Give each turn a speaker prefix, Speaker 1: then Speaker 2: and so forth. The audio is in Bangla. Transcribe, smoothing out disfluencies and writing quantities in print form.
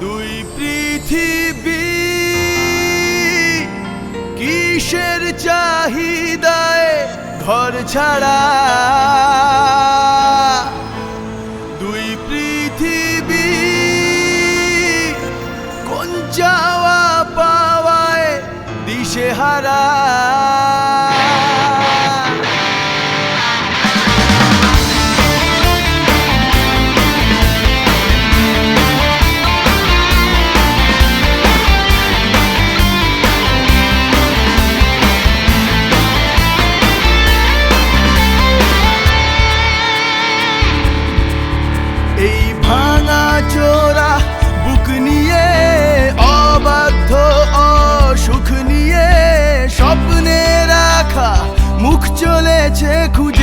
Speaker 1: দুই পৃথিবী কিসের চাহিদায় ঘর ছাড়া, দুই পৃথিবী কোন চাওয়া পাওয়ায় দিশেহারা। এই ভাঙা চোরা বুক নিয়ে, অবাধ্য অসুখ নিয়ে, স্বপ্নে রাখা মুখ চলেছে খুঁজে।